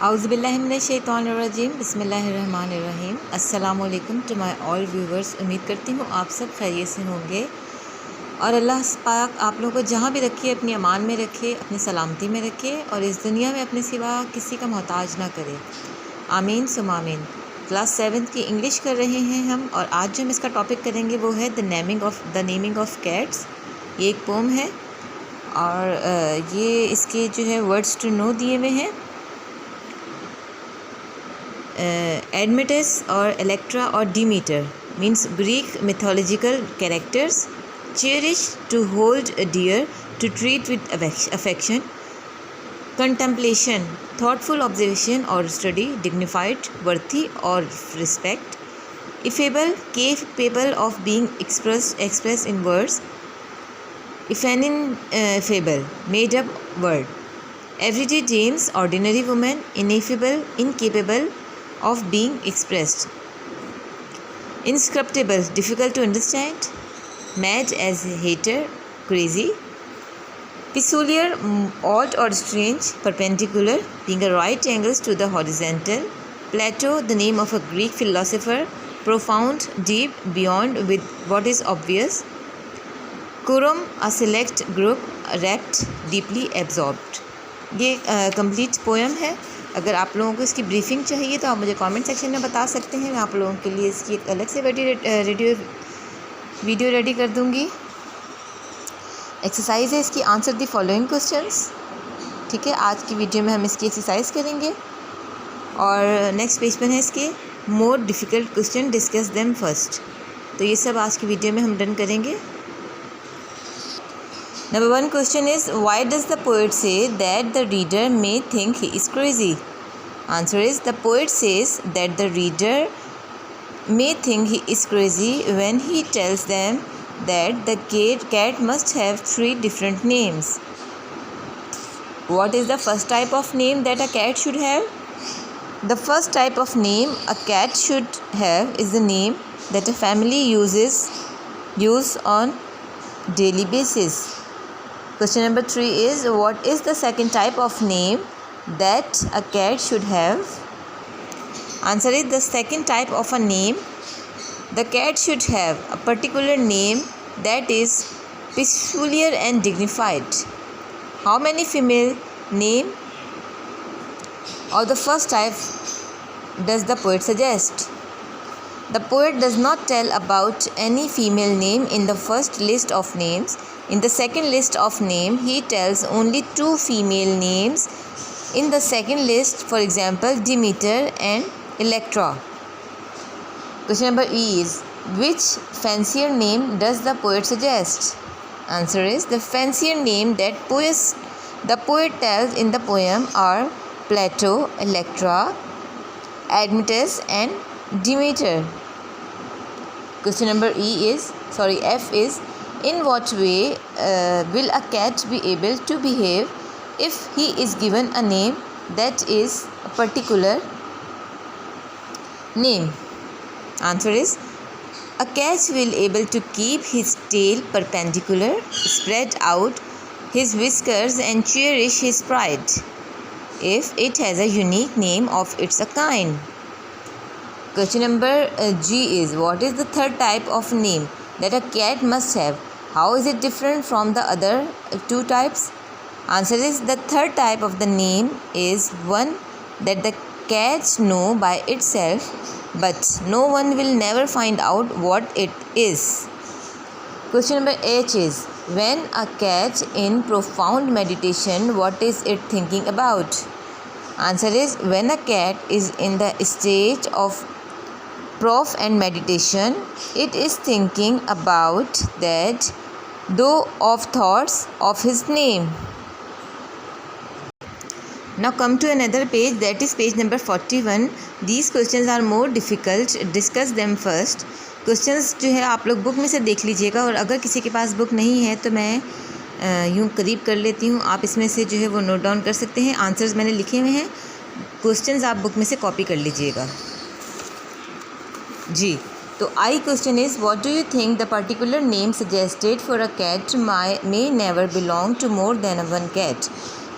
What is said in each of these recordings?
औज़ुबिल्लाहिमिनश्शैतानिर्रजीम बिस्मिल्लाहिर्रहमानिर्रहीम। अस्सलाम वालेकुम टू माय ऑल व्यूवर्स। उम्मीद करती हूँ आप सब खैरियत से होंगे और अल्लाह पाक आप लोगों को जहाँ भी रखे अपनी अमान में रखे, अपनी सलामती में रखे और इस दुनिया में अपने सिवा किसी का मोहताज ना करे। आमीन सुम आमीन। क्लास 7 की इंग्लिश कर रहे हैं हम और आज जो हम इसका टॉपिक करेंगे वो है द नेमिंग ऑफ कैट्स। ये एक पोम है और ये इसके जो है वर्ड्स टू नो दिए हुए हैं। Admetus or Electra or Demeter means Greek mythological characters, cherished to hold dear, to treat with affection, contemplation, thoughtful observation or study, dignified, worthy or respect, affable, capable of being expressed in words, fable, made up word, everyday James, ordinary woman, ineffable, incapable of being expressed, inscrutable, difficult to understand, mad as hater, crazy, peculiar, odd or strange, perpendicular, being a right angles to the horizontal, Plato, the name of a Greek philosopher, profound, deep, beyond with what is obvious, quorum, a select group, wrapped, deeply absorbed। ये complete poem है। अगर आप लोगों को इसकी briefing चाहिए तो आप मुझे कमेंट सेक्शन में बता सकते हैं। मैं आप लोगों के लिए इसकी एक अलग से वीडियो रेडी कर दूंगी। एक्सरसाइज है इसकी, आंसर द फॉलोइंग क्वेश्चंस। ठीक है, आज की वीडियो में हम इसकी एक्सरसाइज करेंगे और नेक्स्ट पेज पर है इसके more difficult question, discuss them first. तो ये सब आज की वीडियो में हम डन करेंगे। Number 1 question is, why does the poet say that the reader may think he is crazy? Answer is, the poet says that the reader may think he is crazy when he tells them that the cat must have 3 different names. What is the first type of name that a cat should have? The first type of name a cat should have is the name that a family use on daily basis. Question number 3 is, what is the second type of name that a cat should have? Answer is, the second type of a name the cat should have a particular name that is peculiar and dignified. How many female name of the first type does the poet suggest? The poet does not tell about any female name in the first list of names. In the second list of name, he tells only 2 female names in the second list, for example, Demeter and Electra. Question number E is, which fancier name does the poet suggest? Answer is, the fancier name that the poet tells in the poem are Plato, Electra, Admetus and Demeter. Question number F is, in what way will a cat be able to behave if he is given a name that is a particular name? Answer is, a cat will able to keep his tail perpendicular, spread out his whiskers and cherish his pride if it has a unique name of its kind. Question number G is, what is the third type of name that a cat must have? How is it different from the other 2 types? Answer is, the third type of the name is one that the cats know by itself, but no one will never find out what it is. Question number H is, when a cat in profound meditation, what is it thinking about? Answer is, when a cat is in the state of and meditation, it is thinking about that though of thoughts of his name. Now come to another page, that is page number 41. These questions are more difficult, discuss them first. Questions जो है आप लोग book में से देख लीजिएगा और अगर किसी के पास बुक नहीं है तो मैं यूँ करीब कर लेती हूँ, आप इसमें से जो है वो नोट डाउन कर सकते हैं। आंसर्स मैंने लिखे हुए हैं, क्वेश्चंस आप बुक में से कॉपी कर लीजिएगा जी। तो I question is, what do you think the particular name suggested for a cat may never belong to more than one cat?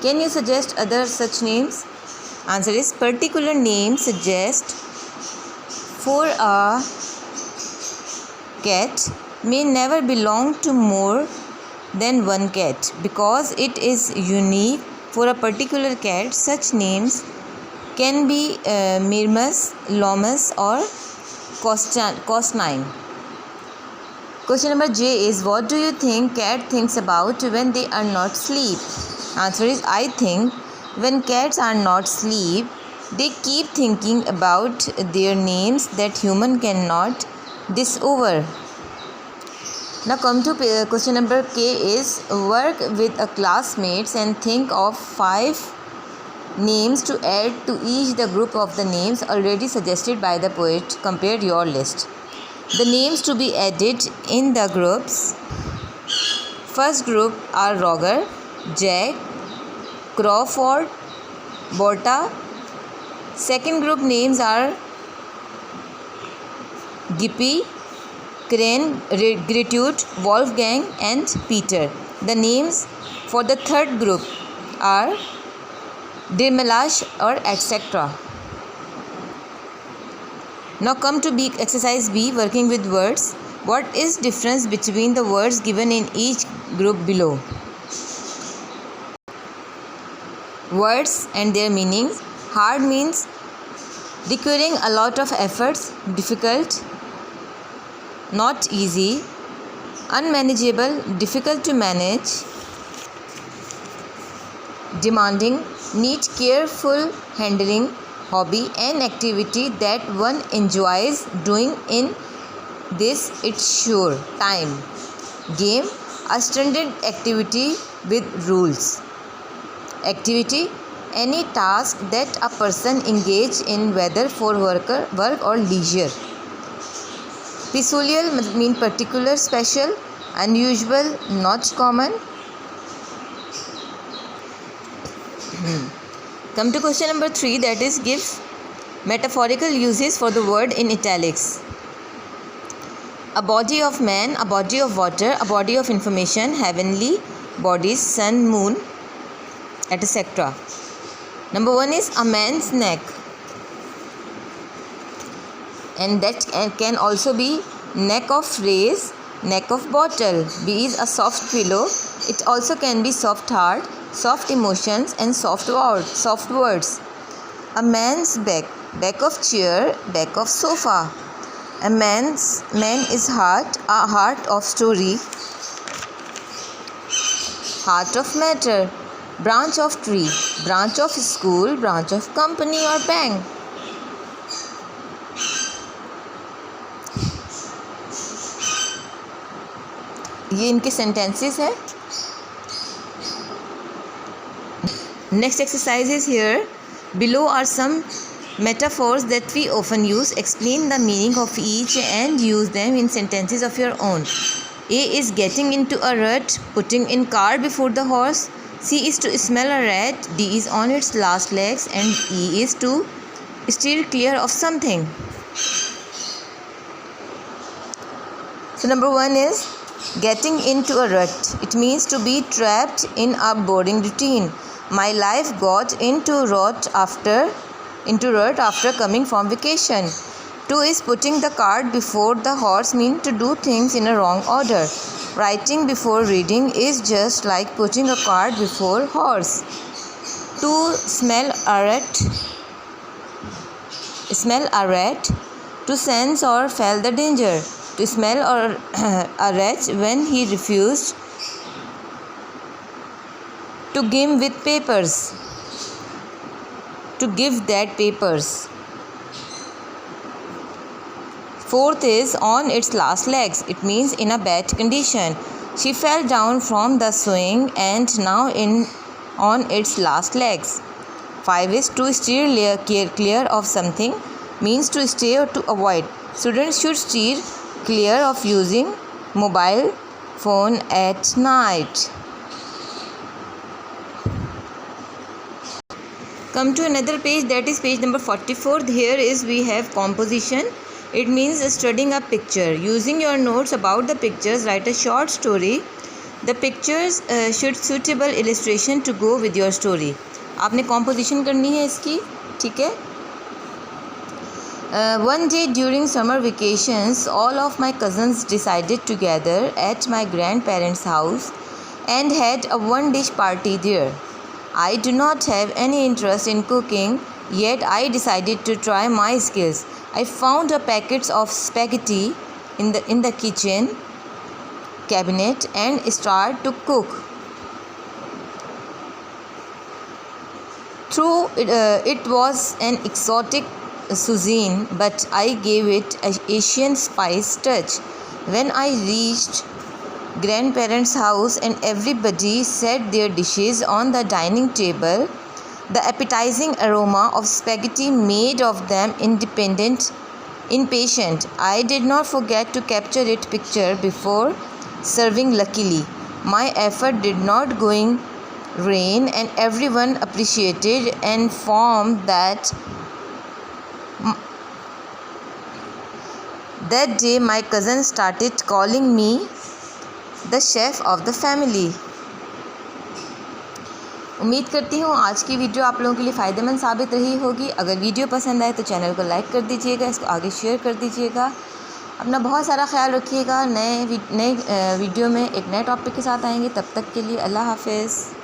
Can you suggest other such names? Answer is particular name suggest for a cat may never belong to more than one cat because it is unique for a particular cat. Such names can be Mirmas, Lomas or Costine. Question number J is, what do you think cat thinks about when they are not asleep? Answer is, I think when cats are not asleep, they keep thinking about their names that human cannot discover. Now come to question number K is, work with a classmates and think of 5 names to add to each the group of the names already suggested by the poet. Compare your list. The names to be added in the groups. First group are Roger, Jack, Crawford, Borta. Second group names are Gippy, Crane, Gertrude, Wolfgang and Peter. The names for the third group are Dirmelash or etc. Now come to B, exercise B, working with words. What is difference between the words given in each group below? Words and their meanings. Hard means requiring a lot of efforts, difficult, not easy, unmanageable, difficult to manage, demanding, need careful handling, hobby, and activity that one enjoys doing in this its sure time. Game, a standard activity with rules. Activity, any task that a person engage in whether for work or leisure. Peculiar mean particular, special, unusual, not common. Come to question number 3, that is, give metaphorical uses for the word in italics. A body of man, a body of water, a body of information, heavenly bodies, sun, moon, etc. Number 1 is a man's neck, and that can also be neck of phrase, neck of bottle. B is a soft pillow. It also can be soft heart, soft emotions and soft words. A man's back, back of chair, back of sofa. A man is heart, a heart of story, heart of matter, branch of tree, branch of school, branch of company or bank. ये इनके sentences है. Next exercise is here. Below are some metaphors that we often use. Explain the meaning of each and use them in sentences of your own. A is getting into a rut, putting in cart before the horse. C is to smell a rat. D is on its last legs. And E is to steer clear of something. So number 1 is getting into a rut. It means to be trapped in a boring routine. My life got into rut after coming from vacation. 2 is putting the cart before the horse, means to do things in a wrong order. Writing before reading is just like putting a cart before horse. 2 smell a rat, to sense or feel the danger. To smell a rat when he refused to give with papers, to give that papers. 4th is on its last legs. It means in a bad condition. She fell down from the swing and now on its last legs. 5 is to steer clear of something, means to stay or to avoid. Students should steer clear of using mobile phone at night. Come to another page, that is page number 44. Here is we have composition. It means studying a picture. Using your notes about the pictures, write a short story. The pictures should suitable illustration to go with your story. आपने composition करनी है इसकी, ठीक है। One day during summer vacations, all of my cousins decided to gather at my grandparents' house and had a one-dish party there. I do not have any interest in cooking, yet I decided to try my skills. I found a packet of spaghetti in the kitchen cabinet and started to cook. It was an exotic cuisine, but I gave it an Asian spice touch. When I reached grandparents' house and everybody set their dishes on the dining table, the appetizing aroma of spaghetti made of them impatient. I did not forget to capture it picture before serving. Luckily, my effort did not go in vain, and everyone appreciated and informed that day my cousin started calling me the chef of the family. उम्मीद करती हूँ आज की video आप लोगों के लिए फ़ायदेमंद साबित रही होगी। अगर वीडियो पसंद आए तो चैनल को लाइक कर दीजिएगा, इसको आगे शेयर कर दीजिएगा। अपना बहुत सारा ख्याल रखिएगा। नए वीडियो में एक नए टॉपिक के साथ आएंगे। तब तक के लिए अल्लाह हाफ़िज़।